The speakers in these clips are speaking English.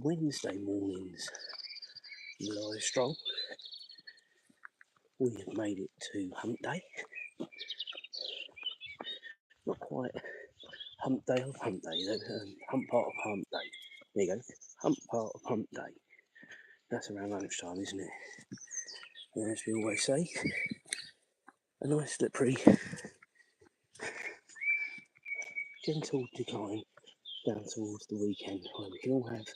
Wednesday morning's live stroll. We have made it to hump day. Not quite hump day of hump day, though. Hump part of hump day. There you go. Hump part of hump day. That's around lunchtime, isn't it? And as we always say, a nice slippery, gentle decline down towards the weekend where we can all have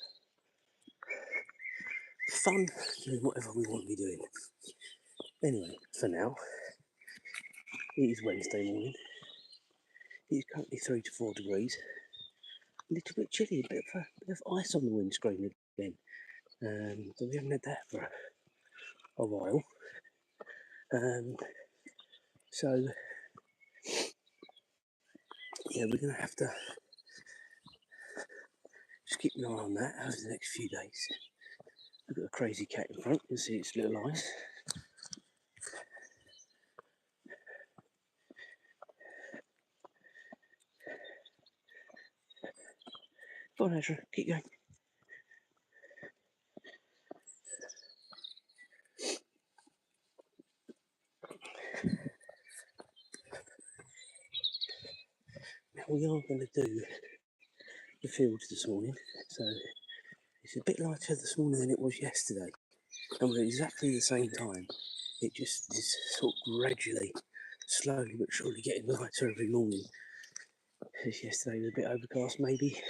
fun doing whatever we want to be doing. Anyway, for now, it is Wednesday morning. It is currently 3 to 4 degrees. A little bit chilly, a bit of ice on the windscreen again. So we haven't had that for a while. So yeah, we're going to have to just keep an eye on that over the next few days. We've got a crazy cat in front. You can see its little eyes. Go on, Azra, keep going. Now we are going to do the fields this morning, so it's a bit lighter this morning than it was yesterday, and we're at exactly the same time. It just is sort of gradually, slowly but surely getting lighter every morning. This yesterday was a bit overcast, maybe.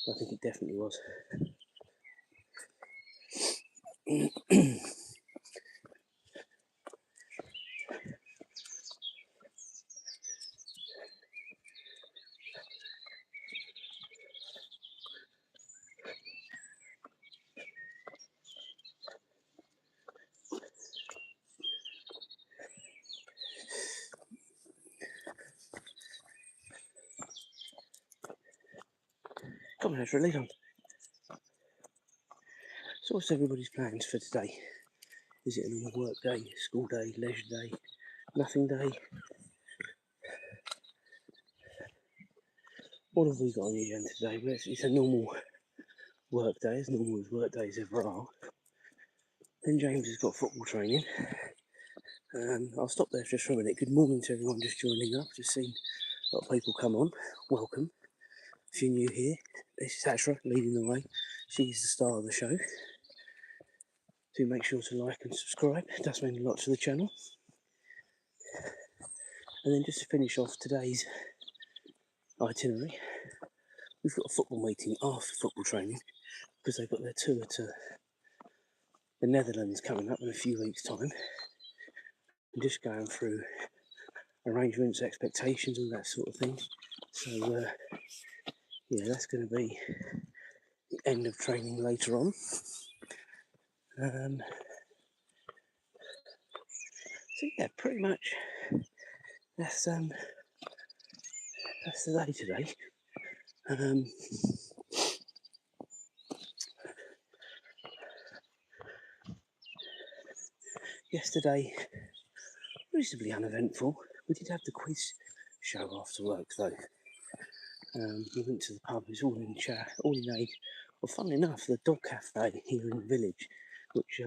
I think it definitely was. Come on, Azra, lead on. So what's everybody's plans for today? Is it a normal work day, school day, leisure day, nothing day? What have we got on the agenda today? Well, it's a normal work day, as normal as work days ever are. Then James has got football training. I'll stop there just for a minute. Good morning to everyone just joining up. Just seen a lot of people come on. Welcome. If you're new here, this is Azra leading the way. She's the star of the show. Do make sure to like and subscribe. It does mean a lot to the channel. And then just to finish off today's itinerary, we've got a football meeting after football training because they've got their tour to the Netherlands coming up in a few weeks' time. I'm just going through arrangements, expectations, all that sort of thing. So yeah, that's going to be the end of training later on. So yeah, pretty much that's the day today. Yesterday, reasonably uneventful. We did have the quiz show after work though. We went to the pub. It was all in aid. Well, funnily enough, the dog cafe here in the village, which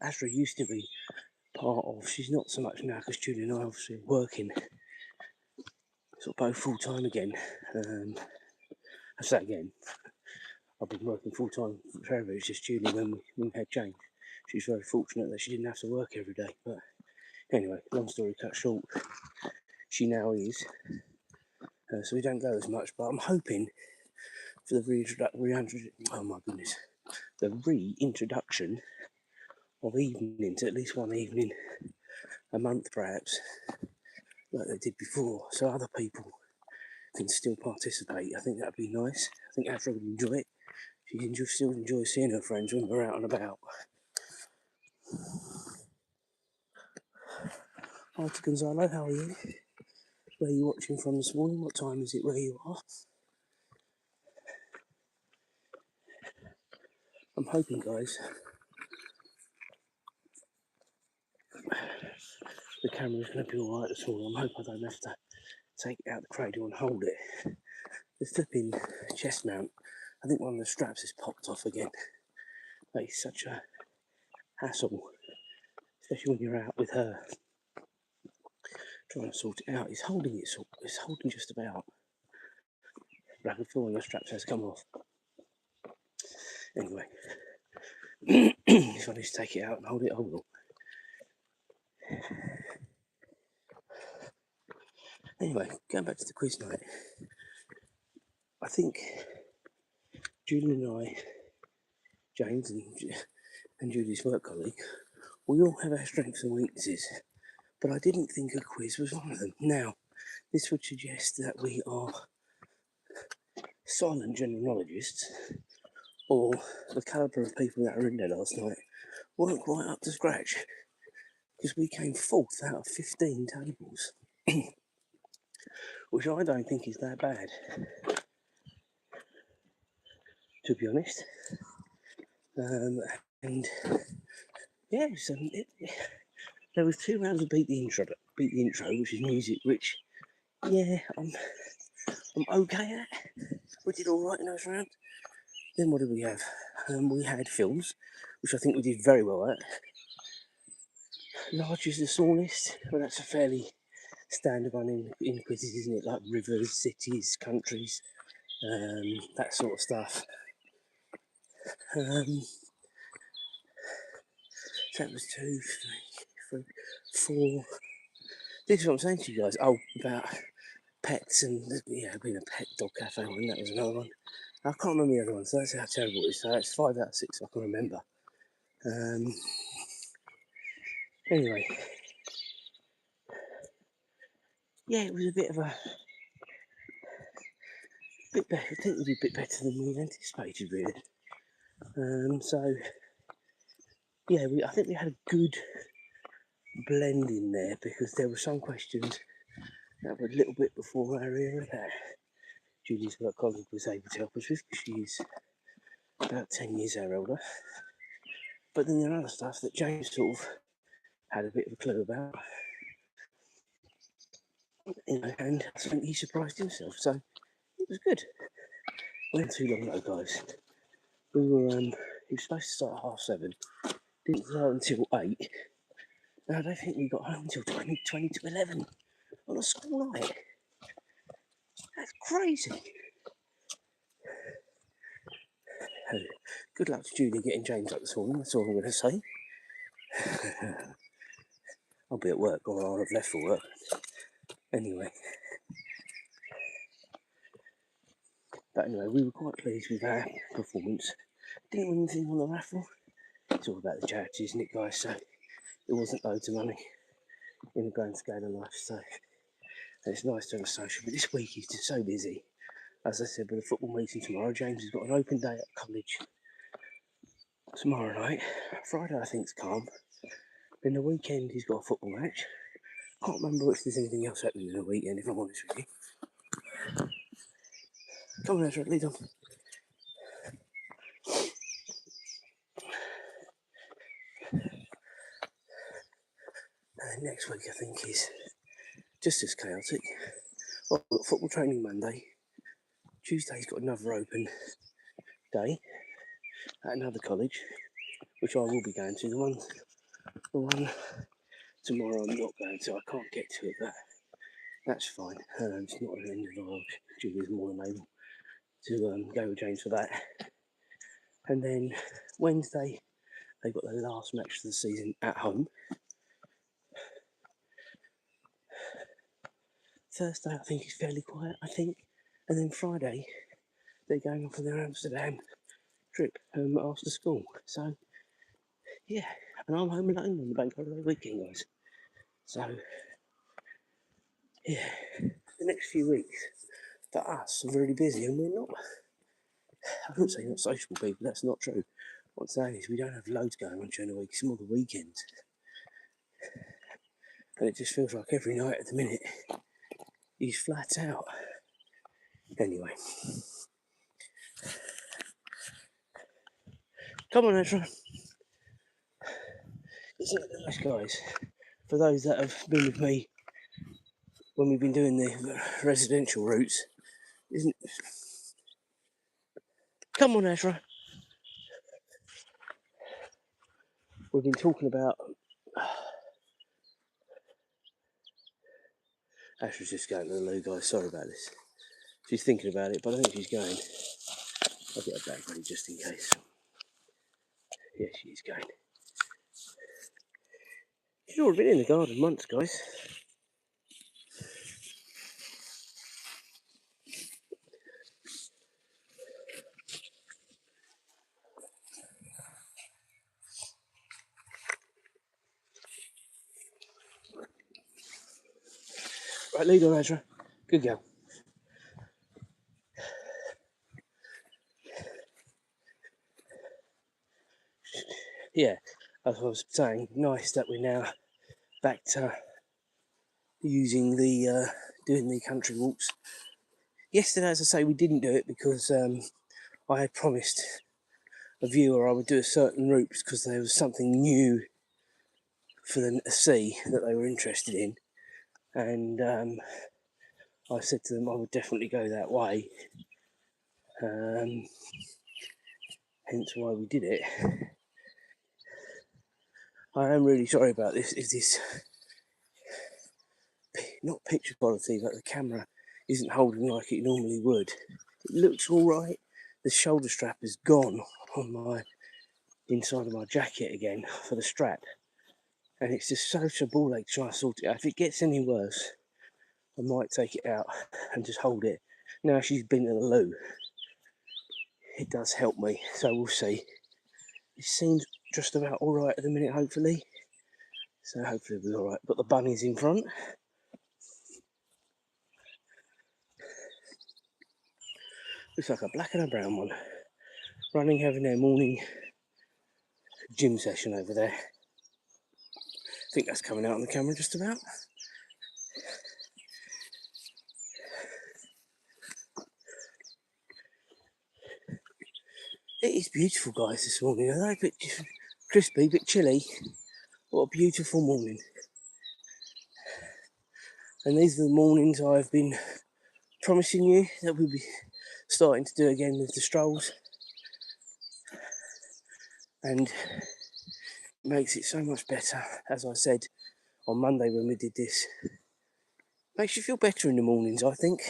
Azra used to be part of. She's not so much now because Julie and I obviously are working sort of both full time again. I say again, I've been working full time forever. It's just Julie when we had Jane. She's very fortunate that she didn't have to work every day. But anyway, long story cut short, she now is. So we don't go as much, but I'm hoping for the reintroduction of evenings, at least one evening a month perhaps, like they did before, so other people can still participate. I think that'd be nice. I think Azra would enjoy it. She can still enjoy seeing her friends when we're out and about. Hi to Gonzalo, how are you? Where are you watching from this morning? What time is it where you are? I'm hoping, guys, the camera's going to be alright this morning. I hope I don't have to take it out the cradle and hold it. The flipping chest mount I think one of the straps has popped off again. It's such a hassle, especially when you're out with her trying to sort it out. It's holding just about, but I can feel when the straps has come off. Anyway, if I need to take it out and hold it, I will. Anyway, going back to the quiz night, I think Julie and I, James and Julie's work colleague, we all have our strengths and weaknesses, but I didn't think a quiz was one of them. Now, this would suggest that we are silent general knowledgists, or the calibre of people that were in there last night weren't quite up to scratch, because we came 4th out of 15 tables, which I don't think is that bad, to be honest. And yeah, so there was 2 rounds of beat the intro, which is music, which yeah, I'm okay at. We did all right in those rounds. Then what did we have? We had films, which I think we did very well at. Large is the smallest, well, that's a fairly standard one in quizzes, isn't it? Like rivers, cities, countries, that sort of stuff. So that was 2, 3, 4. This is what I'm saying to you guys. Oh, about pets and being a pet dog cafe one. That was another one. I can't remember the other one, so that's how terrible it is. So that's 5 out of 6 I can remember. Anyway, yeah, it was a bit better. I think it was a bit better than we anticipated, really. So yeah, I think we had a good blend in there, because there were some questions that were a little bit before our era that Julie's work colleague was able to help us with, because she's about 10 years our older. But then there are other stuff that James sort of had a bit of a clue about, and I think he surprised himself, so it was good. We went too long though, guys. We were supposed to start at 7:30, didn't start until 8, and I don't think we got home until 20 to 11 on a school night. That's crazy. Good luck to Julie getting James up this morning, that's all I'm going to say. I'll be at work, or I'll have left for work. Anyway, we were quite pleased with our performance. Didn't win anything on the raffle. It's all about the charity, isn't it, guys? So it wasn't loads of money in the grand scale of life. So it's nice to have a social. But this week is just so busy. As I said, with the football meeting tomorrow, James has got an open day at college tomorrow night. Friday, I think, is calm. Then the weekend, he's got a football match. Can't remember if there's anything else happening in the weekend, if I'm honest with you. Come on, Azra, lead on. Next week, I think, is just as chaotic. Well, we've got football training Monday. Tuesday's got another open day at another college, which I will be going to. The one tomorrow I'm not going to. I can't get to it, but that's fine. It's not an end of the world. Julie's more than able to go with James for that. And then Wednesday, they've got the last match of the season at home. Thursday, I think, is fairly quiet, I think. And then Friday, they're going off on their Amsterdam trip after school. So, yeah, and I'm home alone on the bank holiday weekend, guys. So, yeah, the next few weeks for us are really busy, and we're not. I wouldn't say not sociable people. That's not true. What I'm saying is we don't have loads going on during the week. It's more the weekends, and it just feels like every night at the minute he's flat out. Anyway, come on, Azra. Isn't it nice, guys? For those that have been with me when we've been doing the residential routes, isn't Come on, Azra. We've been talking about... Azra's just going to the loo, guys. Sorry about this. She's thinking about it, but I think she's going. I'll get her bag ready just in case. Yeah, she is going. She's already been in the garden once, guys. Right, lead on, Azra. Good girl. Yeah, as I was saying, nice that we're now back to using the doing the country walks. Yesterday, as I say, we didn't do it because I had promised a viewer I would do a certain route because there was something new for them to see that they were interested in, and I said to them I would definitely go that way. Hence why we did it. I am really sorry about this. If this not picture quality, but the camera isn't holding like it normally would. It looks all right. The shoulder strap is gone on my inside of my jacket again for the strap, and it's just such a ball ache trying to sort it out. If it gets any worse, I might take it out and just hold it. Now she's been to the loo, it does help me, so we'll see. It seems just about all right at the minute, hopefully. So hopefully it'll be all right. But the bunny's in front. Looks like a black and a brown one. Running, having their morning gym session over there. I think that's coming out on the camera just about. It is beautiful, guys, this morning. Although a bit crispy, a bit chilly. What a beautiful morning. And these are the mornings I've been promising you that we'll be starting to do again with the strolls. And it makes it so much better, as I said on Monday when we did this. Makes you feel better in the mornings, I think.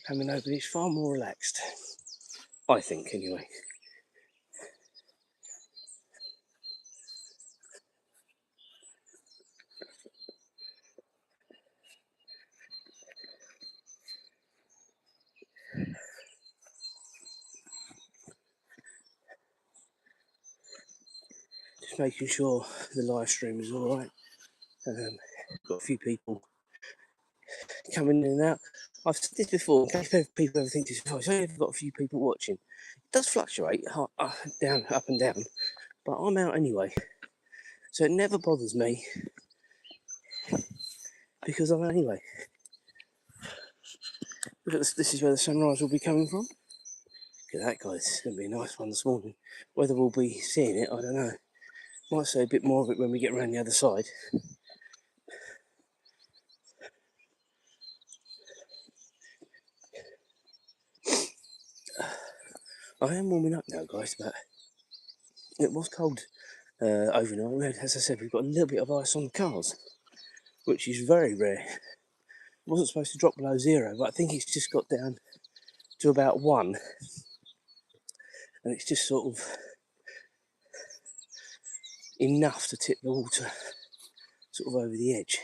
Coming over, it's far more relaxed. I think, anyway. Just making sure the live stream is all right. Got a few people coming in and out. I've said this before, in case people ever think this before, so I've got a few people watching. It does fluctuate, down, up and down, but I'm out anyway. So it never bothers me, because I'm out anyway. Look at this is where the sunrise will be coming from. Look at that, guys. It's going to be a nice one this morning. Whether we'll be seeing it, I don't know. Might say a bit more of it when we get around the other side. I am warming up now, guys, but it was cold overnight. As I said, we've got a little bit of ice on the cars, which is very rare. It wasn't supposed to drop below 0, but I think it's just got down to about 1. And it's just sort of enough to tip the water sort of over the edge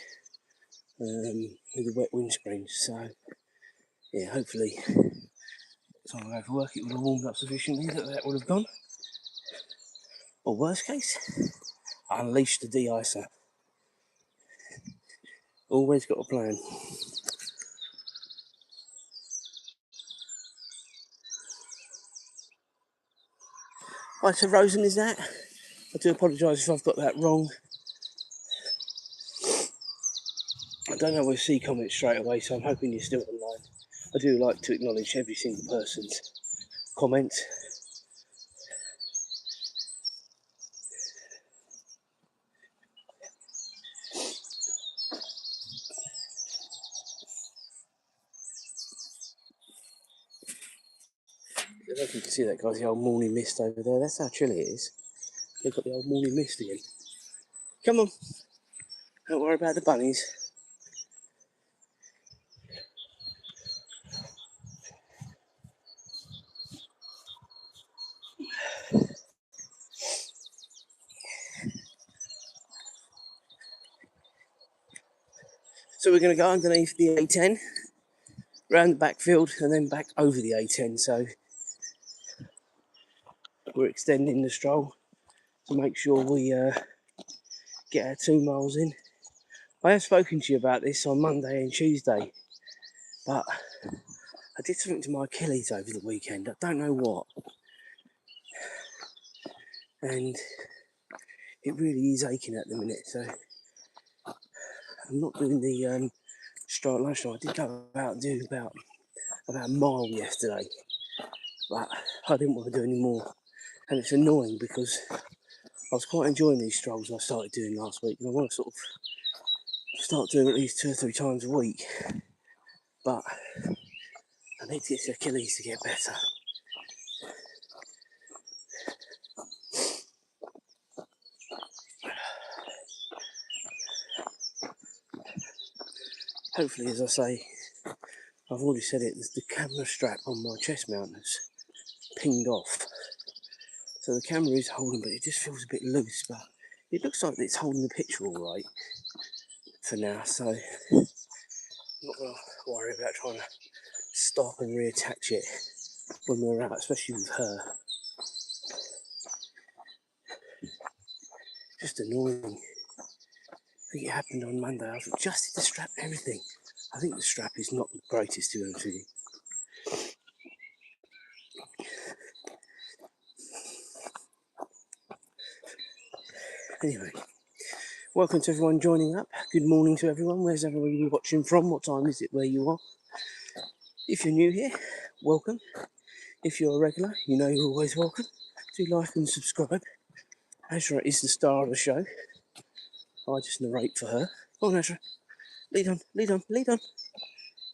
with the wet windscreen. So, yeah, hopefully, time I go for work, it would have warmed up sufficiently that would have gone. Or worst case, unleash the de-icer. Always got a plan. Right, so Rosen is that? I do apologise if I've got that wrong. I don't always see comments straight away, so I'm hoping you're still online. I do like to acknowledge every single person's comment. don't know if you can see that, guys, the old morning mist over there. That's how chilly it is. They've got the old morning mist again. Come on. Don't worry about the bunnies. So we're going to go underneath the A10, round the backfield, and then back over the A10. So we're extending the stroll to make sure we get our 2 miles in. I have spoken to you about this on Monday and Tuesday, but I did something to my Achilles over the weekend. I don't know what. And it really is aching at the minute. So I'm not doing the stroll at lunchtime. I did go out and do about a mile yesterday, but I didn't want to do any more. And it's annoying because I was quite enjoying these strolls I started doing last week, and I want to sort of start doing at least 2 or 3 times a week. But I need to get the Achilles to get better. Hopefully, as I say, I've already said it, the camera strap on my chest mount has pinged off. So the camera is holding, but it just feels a bit loose. But it looks like it's holding the picture all right for now. So I'm not going to worry about trying to stop and reattach it when we're out, especially with her. Just annoying. I think it happened on Monday. I've adjusted the strap and everything. I think the strap is not the greatest, to be honest with you. Anyway, welcome to everyone joining up. Good morning to everyone. Where's everybody watching from? What time is it where you are? If you're new here, welcome. If you're a regular, you know you're always welcome. Do like and subscribe. Azra is the star of the show. I just narrate for her. Go on, Azra. Lead on, lead on, lead on.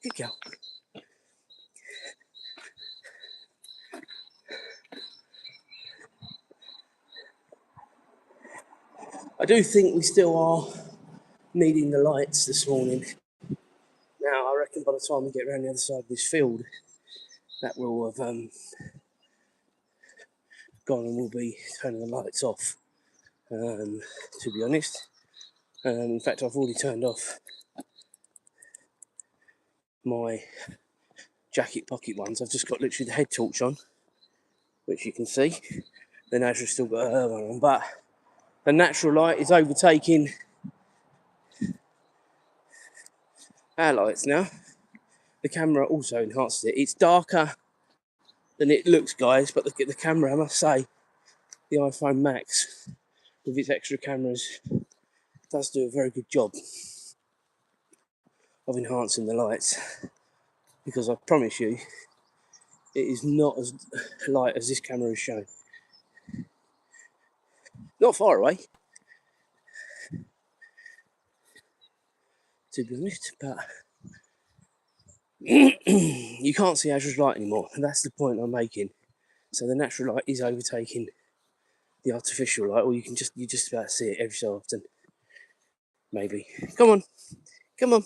Good girl. I do think we still are needing the lights this morning. Now, I reckon by the time we get around the other side of this field, that will have gone and we'll be turning the lights off, to be honest. In fact, I've already turned off my jacket pocket ones. I've just got literally the head torch on, which you can see. Then Azra's still got her one on, but the natural light is overtaking our lights now. The camera also enhances it. It's darker than it looks, guys, but the camera, I must say, the iPhone Max with its extra cameras does do a very good job of enhancing the lights, because I promise you it is not as light as this camera is showing. Not far away, to be honest, but you can't see Azra's light anymore, and that's the point I'm making. So the natural light is overtaking the artificial light, or you just about see it every so often. Maybe. Come on. Come on.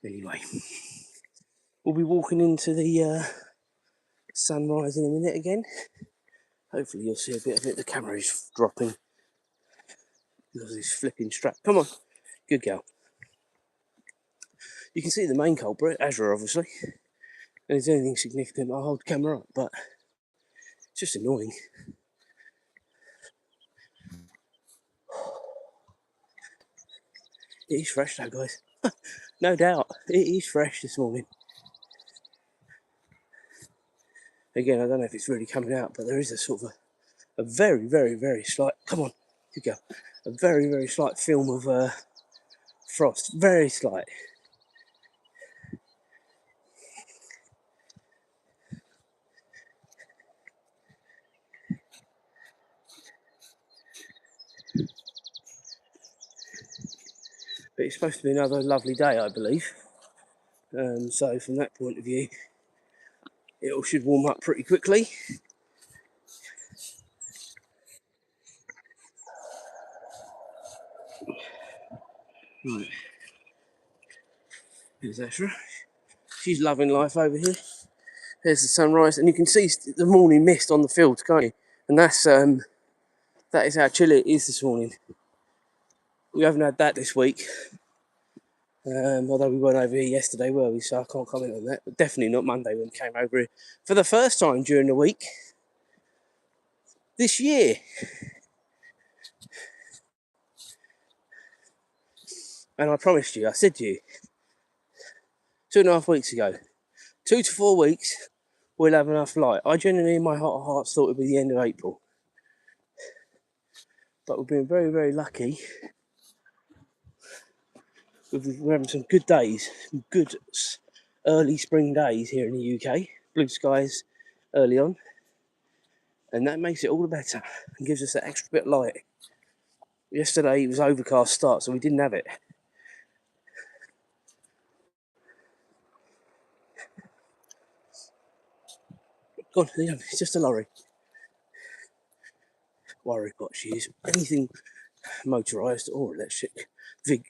Anyway, we'll be walking into the sunrise in a minute again. Hopefully you'll see a bit of it. The camera is dropping because of this flipping strap. Come on. Good girl. You can see the main culprit, Azra, obviously. And if there's anything significant, I'll hold the camera up, but it's just annoying. It is fresh though, guys. No doubt, it is fresh this morning. Again, I don't know if it's really coming out, but there is a sort of a very, very, very slight, come on, good girl, a very, very slight film of frost, very slight. But it's supposed to be another lovely day, I believe. So from that point of view, it all should warm up pretty quickly. Right, here's Azra. She's loving life over here. There's the sunrise, and you can see the morning mist on the fields, can't you? And that is how chilly it is this morning. We haven't had that this week, although we weren't over here yesterday, were we? So I can't comment on that. But definitely not Monday when we came over here for the first time during the week this year. And I promised you, I said to you 2.5 weeks ago, 2 to 4 weeks, we'll have enough light. I genuinely, in my heart of hearts, thought it would be the end of April. But we've been very, very lucky. We're having some good days, some good early spring days here in the UK. Blue skies early on. And that makes it all the better and gives us that extra bit of light. Yesterday it was overcast start, so we didn't have it. Go on, it's just a lorry. Worry what she is. Anything motorised or electric,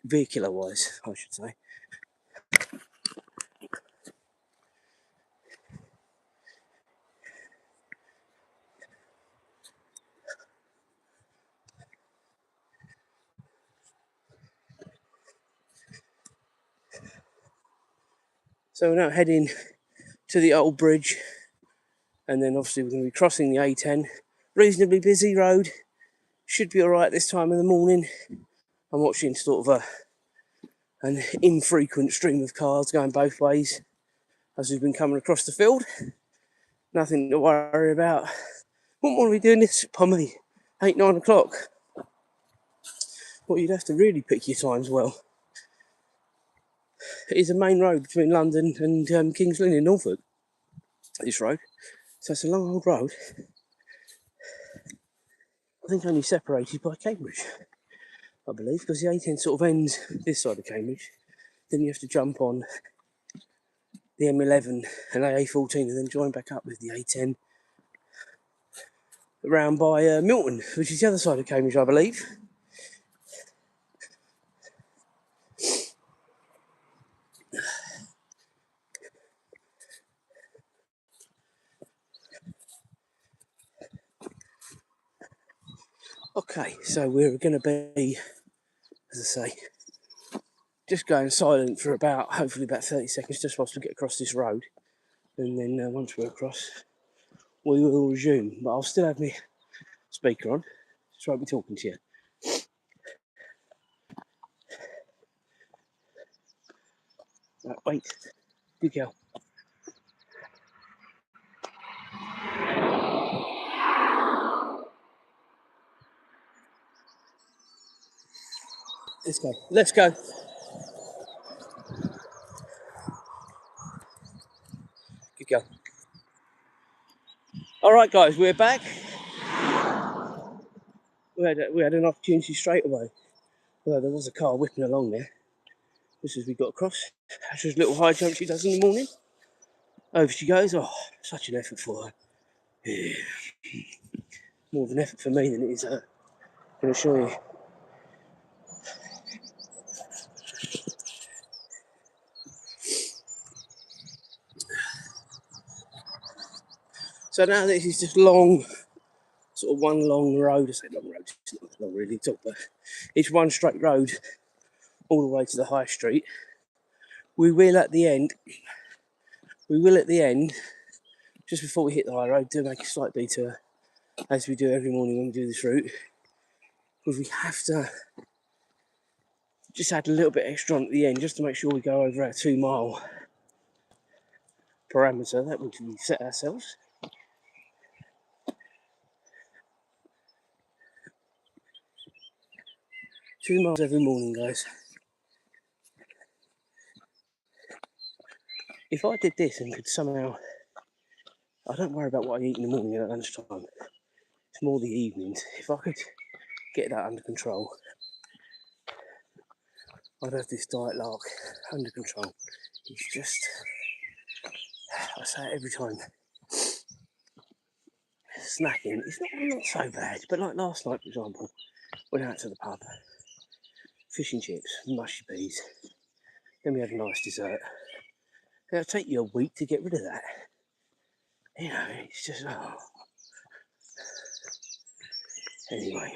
vehicular wise, I should say. So we're now heading to the old bridge, and then obviously we're going to be crossing the A10. Reasonably busy road, should be alright this time of the morning. I'm watching sort of an infrequent stream of cars going both ways as we've been coming across the field. Nothing to worry about. Wouldn't want to be doing this upon me 8-9 o'clock. Well, you'd have to really pick your times well. It is a main road between London and Kings Lynn in Norfolk, this road. So it's a long old road. I think only separated by Cambridge, I believe, because the A10 sort of ends this side of Cambridge. Then you have to jump on the M11 and AA14 and then join back up with the A10 around by Milton, which is the other side of Cambridge, I believe. Okay, so we're going to be, as I say, just going silent for hopefully about 30 seconds, just whilst we get across this road. And then once we're across, we will resume. But I'll still have my speaker on, so I won't be talking to you. Right, wait. Good girl. Let's go. Let's go. Good girl. All right, guys, we're back. We had an opportunity straight away. Well, there was a car whipping along there. Just as we got across. That's just a little high jump she does in the morning. Over she goes. Oh, such an effort for her. Yeah. More of an effort for me than it is her. I can assure you. So now this is just long, sort of one long road. I say long road, it's not long really at all, but it's one straight road all the way to the high street. We will at the end, just before we hit the high road, do make a slight detour, as we do every morning when we do this route, because we have to just add a little bit extra on at the end, just to make sure we go over our 2 mile parameter that we set ourselves. Two miles every morning, guys. If I did this and could somehow, I don't worry about what I eat in the morning and at lunchtime, it's more the evenings. If I could get that under control, I'd have this diet lark under control. It's just, I say it every time, snacking, it's not so bad, but like last night, for example, went out to the pub, fish and chips, mushy peas, then we had a nice dessert. It'll take you a week to get rid of that. You know, it's just, oh. Anyway,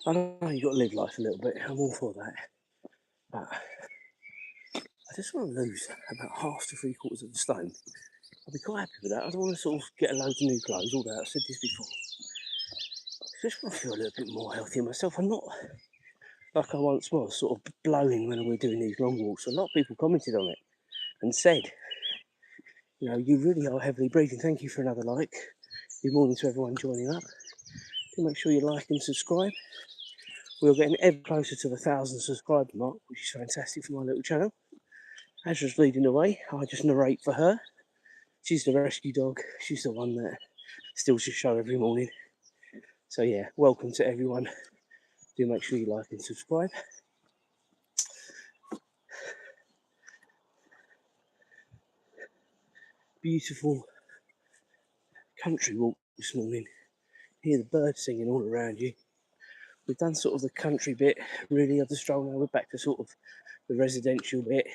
I know you've got to live life a little bit, I'm all for that, but I just want to lose about half to 3/4 of the stone. I'll be quite happy with that. I don't want to sort of get a load of new clothes, all that, I've said this before. I just want to feel a little bit more healthy myself. I'm not like I once was, sort of blowing when we're doing these long walks. A lot of people commented on it and said, you know, you really are heavily breathing. Thank you for another like. Good morning to everyone joining up. Do make sure you like and subscribe. We're getting ever closer to the 1,000 subscriber mark, which is fantastic for my little channel. Azra's leading the way. I just narrate for her. She's the rescue dog. She's the one that steals your show every morning. So yeah, welcome to everyone. Do make sure you like and subscribe. Beautiful country walk this morning. Hear the birds singing all around you. We've done sort of the country bit really of the stroll now. We're back to sort of the residential bit.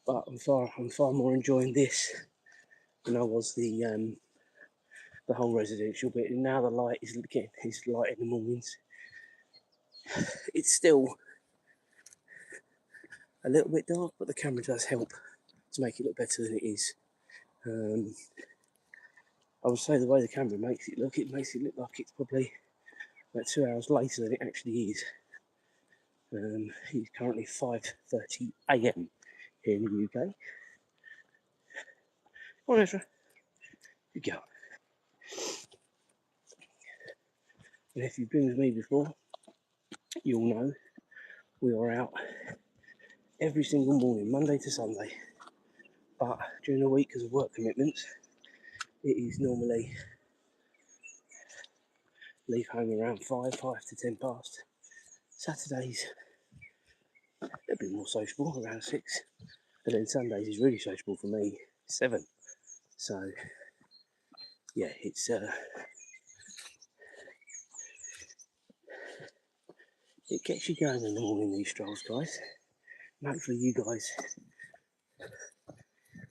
But I'm far more enjoying this than I was the whole residential bit. And now the light is light in the mornings. It's still a little bit dark, but the camera does help to make it look better than it is. I would say the way the camera makes it look like it's probably about 2 hours later than it actually is. It's currently 5:30 AM here in the UK. Come on, Ezra. Good girl. And if you've been with me before, you'll know we are out every single morning, Monday to Sunday. But during the week, because of work commitments, it is normally leave home around 5 to 10 past. Saturdays, a bit more sociable, around 6. But then Sundays is really sociable for me, 7. So, yeah, it gets you going in the morning, these strolls, guys. And hopefully you guys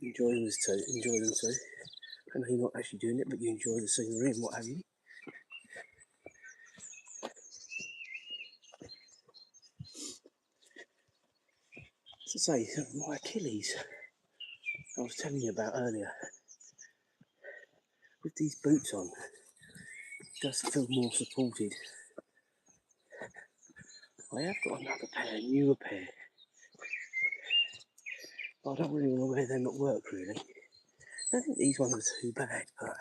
enjoy them too. I know you're not actually doing it, but you enjoy the scenery and what have you. To say, my Achilles, I was telling you about earlier, with these boots on, it does feel more supported. I have got another pair, a newer pair, but I don't really want to wear them at work, really. I don't think these ones are too bad, but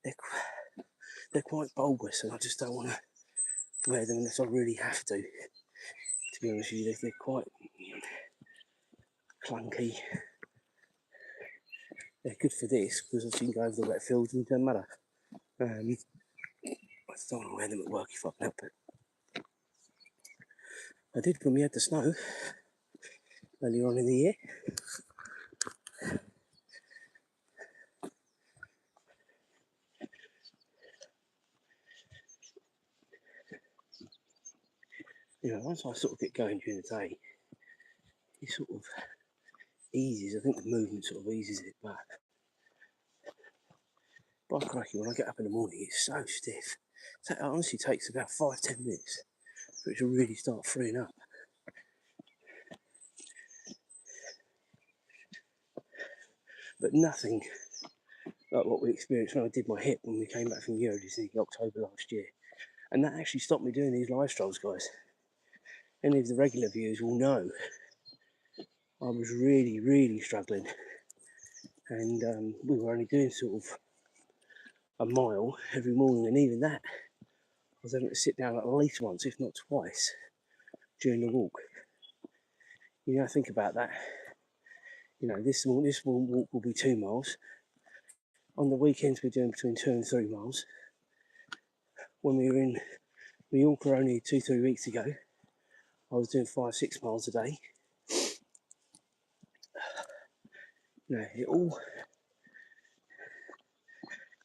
they're quite bulbous, and I just don't want to wear them unless I really have to. To be honest with you, they're quite clunky. They're good for this because obviously you can go over the wet fields and it doesn't matter. I just don't want to wear them at work if I can help it. I did when we had the snow earlier on in the year. You know, once I sort of get going during the day, it sort of eases. I think the movement sort of eases it, but by crikey, when I get up in the morning, it's so stiff. So it honestly takes about 5-10 minutes for it to really start freeing up. But nothing like what we experienced when I did my hip when we came back from Euro Disney in October last year. And that actually stopped me doing these live strolls, guys. Any of the regular viewers will know I was really struggling. And we were only doing sort of a mile every morning, and even that, I was having to sit down at least once, if not twice, during the walk. You know, think about that. You know, this walk will be 2 miles. On the weekends, we're doing between 2 and 3 miles. When we were in Mallorca only 2-3 weeks ago, I was doing 5-6 miles a day. You know, it all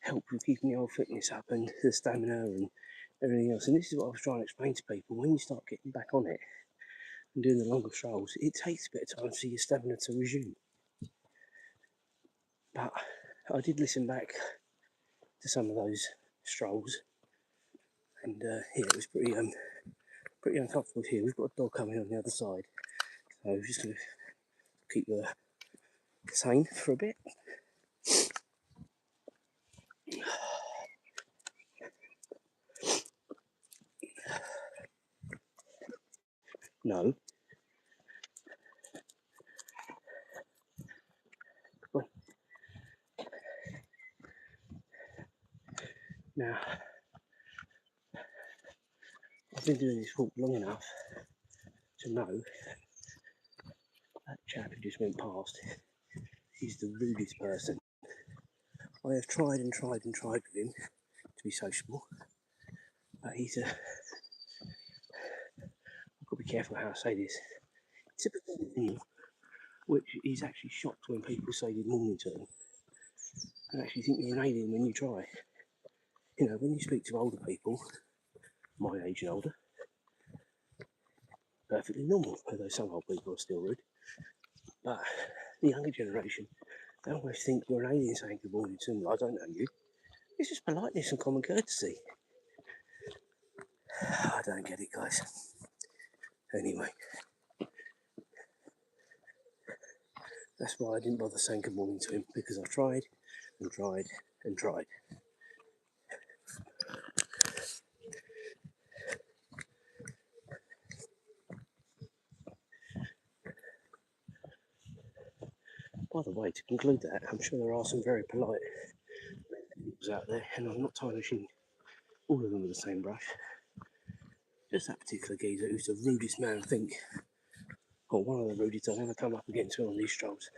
helped with keeping the old fitness up and the stamina and everything else. And this is what I was trying to explain to people. When you start getting back on it and doing the longer strolls, it takes a bit of time for your stamina to resume. But I did listen back to some of those strolls, and yeah, it was pretty uncomfortable here. We've got a dog coming on the other side, so we're just going to keep her sane for a bit. No. Now, I've been doing this walk long enough to know that chap who just went past, he's the rudest person. I have tried and tried and tried with him to be sociable, but I've got to be careful how I say this. It's a thing which he's actually shocked when people say good morning to him, and actually think you're an alien when you try. You know, when you speak to older people, my age and older, perfectly normal, although some old people are still rude. But the younger generation, they almost think you're an alien saying good morning to them. I don't know you. It's just politeness and common courtesy. I don't get it, guys. Anyway, that's why I didn't bother saying good morning to him, because I've tried and tried and tried. By the way, to conclude that, I'm sure there are some very polite people out there, and I'm not tarnishing all of them with the same brush. Just that particular geezer who's the rudest man, I think, or one of the rudest I've ever come up against on these strolls.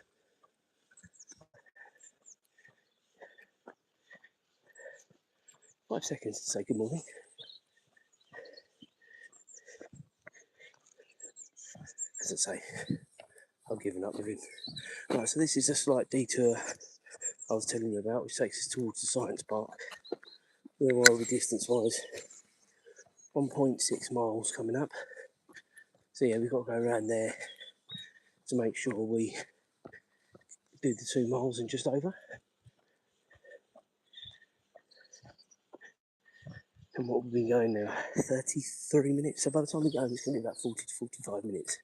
Five seconds to say good morning. As I say, I've given up with him. Right, so this is a slight detour I was telling you about, which takes us towards the science park. Where are we distance wise? 1.6 miles coming up. So yeah, we've got to go around there to make sure we do the 2 miles in just over. And what we've been going now, 33 minutes. So by the time we go, it's going to be about 40 to 45 minutes.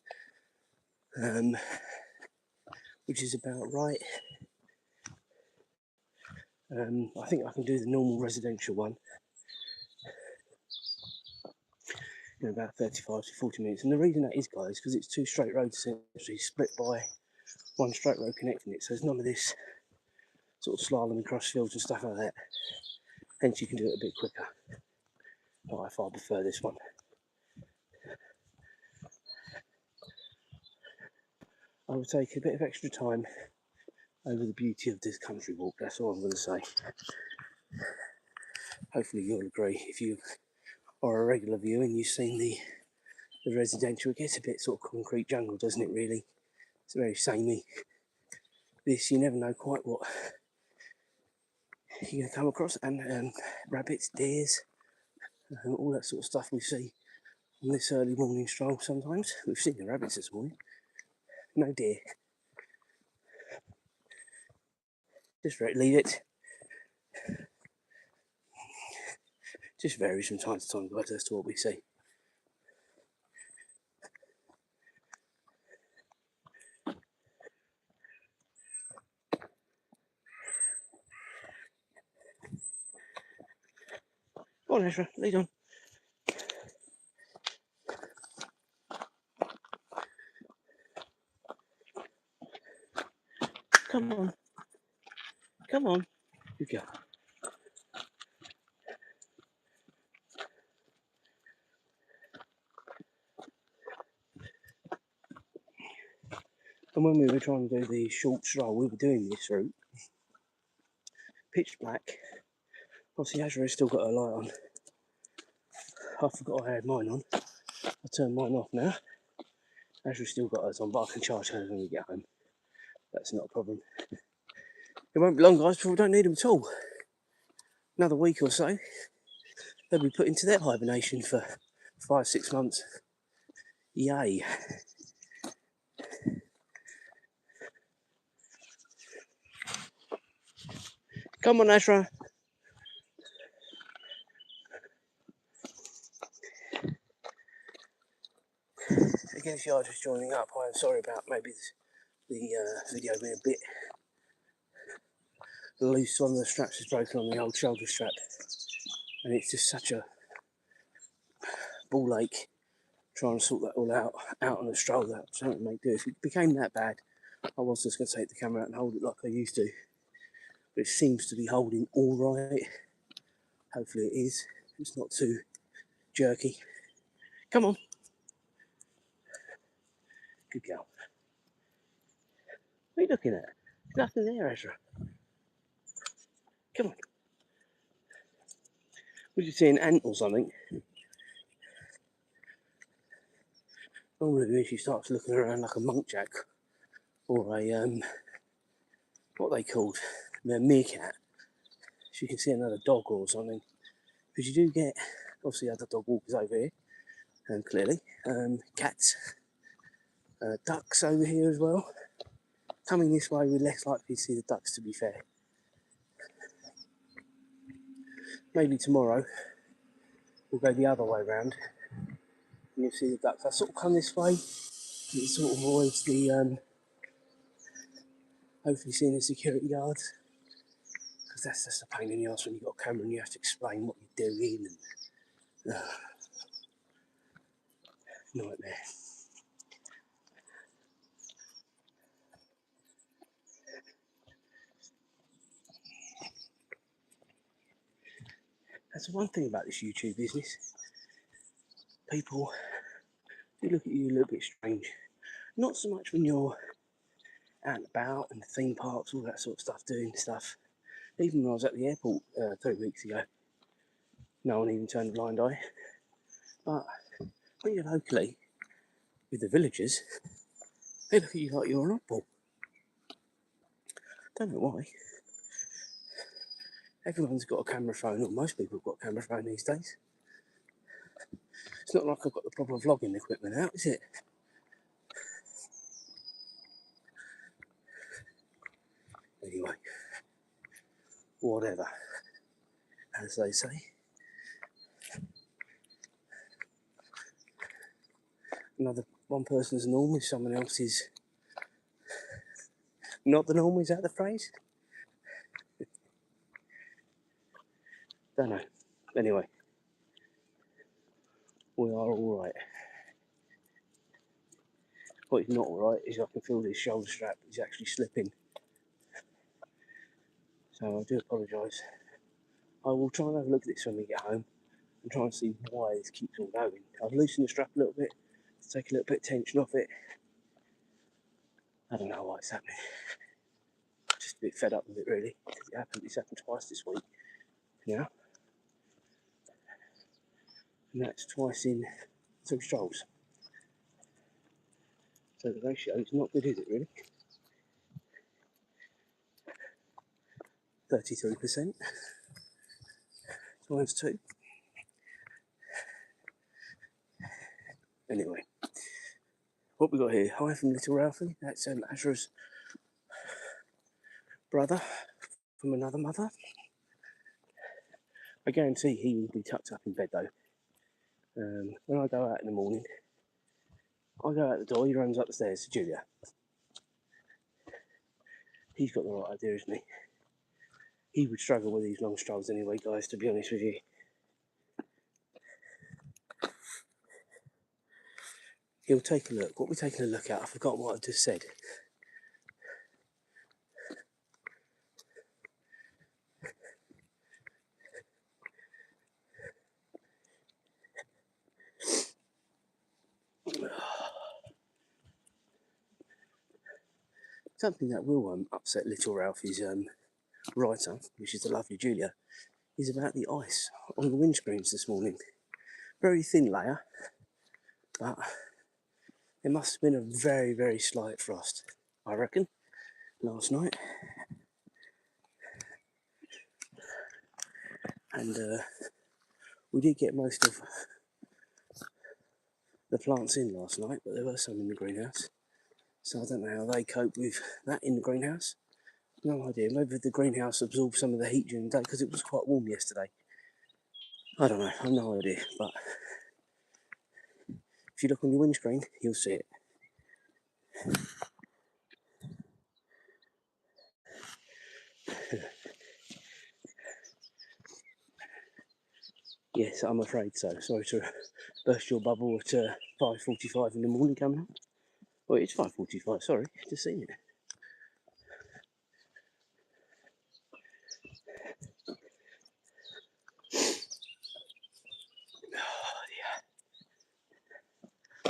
Which is about right. I think I can do the normal residential one in about 35 to 40 minutes. And the reason that is, guys, because it's 2 straight roads essentially split by 1 straight road connecting it. So there's none of this sort of slalom across fields and stuff like that. Hence you can do it a bit quicker. But I far prefer this one. I would take a bit of extra time over the beauty of this country walk, that's all I'm going to say. Hopefully you'll agree. If you are a regular viewer and you've seen the residential, it gets a bit sort of concrete jungle, doesn't it, really? It's very samey. This, you never know quite what you're going to come across, and rabbits, deers, all that sort of stuff we see on this early morning stroll sometimes. We've seen the rabbits this morning. No deer. Just leave it. Just varies from time to time, guys, as to what we see. Go on, Azra, lead on. Come on. Come on. Good girl. And when we were trying to do the short stroll, we were doing this route. Pitch black. Obviously, Azra's still got her light on. I forgot I had mine on. I'll turn mine off now. Azra's still got hers on, but I can charge her when we get home. That's not a problem. It won't be long, guys, before we don't need them at all. Another week or so, they'll be put into their hibernation for 5-6 months. Yay. Come on, Azra. Again, if you are just joining up, I'm sorry about maybe the video being a bit loose. One of the straps is broken on the old shoulder strap, and it's just such a ball ache trying to sort that all out on the stroll. That something may do. If it became that bad, I was just going to take the camera out and hold it like I used to, but it seems to be holding all right. Hopefully it is. It's not too jerky. Come on. Good girl. What are you looking at? There's nothing there, Azra. Come on. Was you see an ant or something? Normally when she starts looking around like a monkjack or a what are they called? A meerkat. She can see another dog or something. Because you do get obviously other dog walkers over here, clearly. Cats, ducks over here as well. Coming this way, we're less likely to see the ducks, to be fair. Maybe tomorrow we'll go the other way round and you'll see the ducks. I sort of come this way, it sort of avoids the hopefully seeing the security guards, because that's just a pain in the arse when you've got a camera and you have to explain what you're doing and nightmare. That's the one thing about this YouTube business. People do look at you a little bit strange. Not so much when you're out and about and theme parks, all that sort of stuff, doing stuff. Even when I was at the airport 3 weeks ago, no one even turned a blind eye. But when you're locally with the villagers, they look at you like you're an oddball. Don't know why. Everyone's got a camera phone, or most people have got a camera phone these days. It's not like I've got the proper vlogging equipment out, is it? Anyway, whatever, as they say. Another one person's norm is someone else's not the norm. Is that the phrase? Don't know. Anyway, we are all right. What is not all right is I can feel this shoulder strap is actually slipping. So I do apologise. I will try and have a look at this when we get home and try and see why this keeps on going. I've loosened the strap a little bit to take a little bit of tension off it. I don't know why it's happening. Just a bit fed up with it really. It's happened twice this week now. And that's twice in 2 strolls. So the ratio is not good, is it really? 33% times 2. Anyway, what we got here? Hi from little Ralphie. That's Azra's brother from another mother. I guarantee he will be tucked up in bed though. When I go out in the morning, I go out the door, he runs up the stairs to Julia. He's got the right idea, isn't he? He would struggle with these long strolls anyway, guys, to be honest with you. He'll take a look. What we're taking a look at, I forgot what I just said. Something that will upset little Ralphie's writer, which is the lovely Julia, is about the ice on the windscreens this morning. Very thin layer, but It must have been a very, very slight frost, I reckon, last night. And we did get most of the plants in last night, but there were some in the greenhouse. So I don't know how they cope with that in the greenhouse. No idea. Maybe the greenhouse absorbed some of the heat during the day because it was quite warm yesterday. I don't know. I've no idea. But if you look on your windscreen, you'll see it. Yes, I'm afraid so. Sorry to burst your bubble at 5:45 in the morning coming up. Well, it's 5:45. Sorry, just seen it.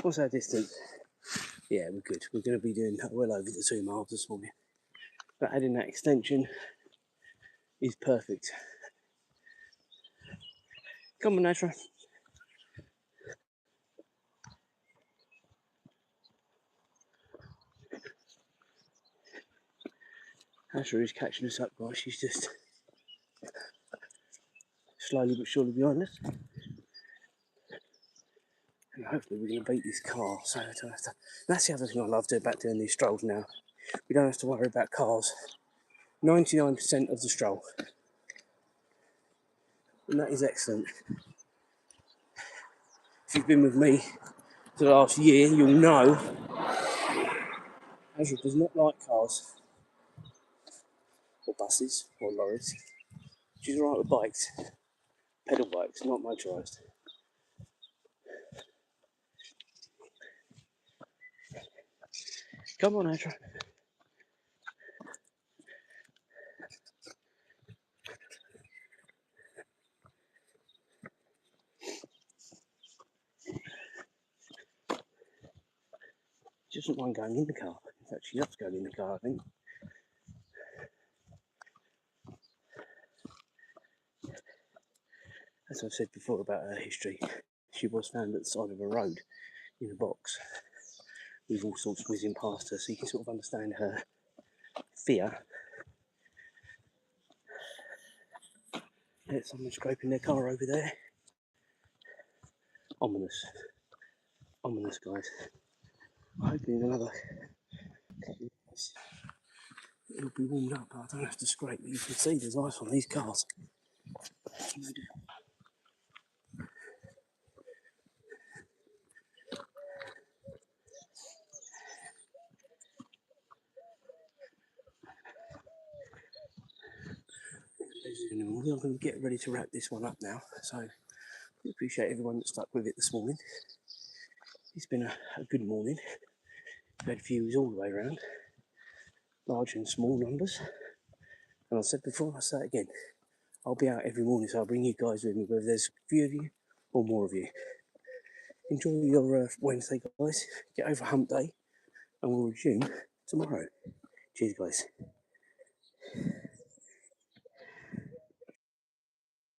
What's our distance? Yeah, we're good. We're going to be doing well over the 2 miles this morning. But adding that extension is perfect. Come on, Azra. Azra is catching us up, guys. She's just slowly but surely behind us. And hopefully we're going to beat this car. So I don't have to... That's the other thing I love about doing these strolls now. We don't have to worry about cars. 99% of the stroll. And that is excellent. If you've been with me for the last year, you'll know Azra does not like cars or buses or lorries. She's alright with bikes, pedal bikes, not motorised. Come on, Azra. She doesn't mind going in the car. In fact, she loves going in the car, I think. As I've said before about her history, she was found at the side of a road in a box with all sorts whizzing past her, so you can sort of understand her fear. There's someone scraping their car over there. Ominous. Ominous, guys. Hoping another... It'll be warmed up, but I don't have to scrape, but you can see there's ice on these cars. We're going to get ready to wrap this one up now, so I appreciate everyone that stuck with it this morning. It's been a good morning. We've had views all the way around, large and small numbers. And I said before, I'll say it again, I'll be out every morning, so I'll bring you guys with me, whether there's a few of you or more of you. Enjoy your Wednesday, guys. Get over hump day, and we'll resume tomorrow. Cheers, guys.